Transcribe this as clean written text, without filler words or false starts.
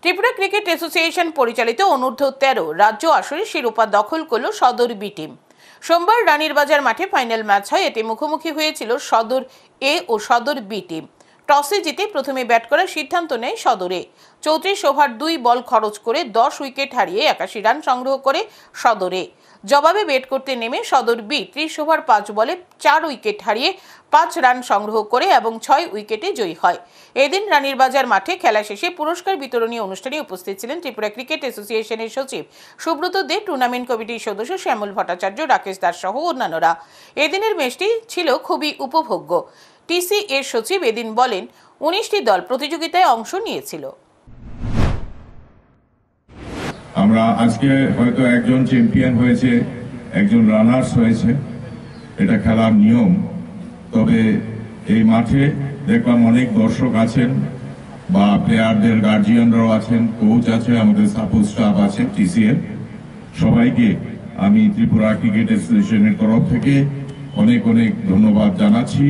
Tripura cricket association পরিচালিত অনূর্ধ্ব-13 রাজ্য আসরে শিরোপা দখল করল সদর বি টিম। সোমবার রানীর বাজার মাঠে ফাইনাল ম্যাচ হয়। এতে মুখোমুখি হয়েছিল সদর এ ও সদর বি টিম। টসে জিতে প্রথমে ব্যাট করার সিদ্ধান্ত নেয় সদরে। 34 ওভার 2 বল খরচ করে 10 উইকেট হারিয়ে 81 রান সংগ্রহ করে সদরে। জবাবে ব্যাট করতে নেমে সদর বি 30 ওভার 5 বলে 4 উইকেট হারিয়ে 5 রান সংগ্রহ করে এবং 6 উইকেটে জয়ী হয়। এদিন রানীর বাজার মাঠে খেলা শেষে পুরস্কার বিতরণী অনুষ্ঠানে উপস্থিত ছিলেন ত্রিপুরা ক্রিকেট অ্যাসোসিয়েশনের সচিব সুব্রত দে, টুর্নামেন্ট কমিটির সদস্য শ্যামল ভট্টাচার্য, রাকেশ দাস সহ অন্যান্যরা। এদিনের ম্যাচটি ছিল খুবই উপভোগ্য। টিসি এর সচিব এদিন বলেন, 19টি দল প্রতিযোগিতায় অংশ নিয়েছিল। আমরা আজকে হয়তো একজন চ্যাম্পিয়ন হয়েছে, একজন রানার্স হয়েছে, এটা খেলার নিয়ম। তবে এই মাঠে দেখলাম অনেক দর্শক আছেন বা প্লেয়ারদের গার্জিয়ানরাও আছেন, কোচ আছে, আমাদের সাপোর্ট স্টাফ আছে টিসিএর। সবাইকে আমি ত্রিপুরা ক্রিকেট অ্যাসোসিয়েশনের তরফ থেকে অনেক অনেক ধন্যবাদ জানাচ্ছি।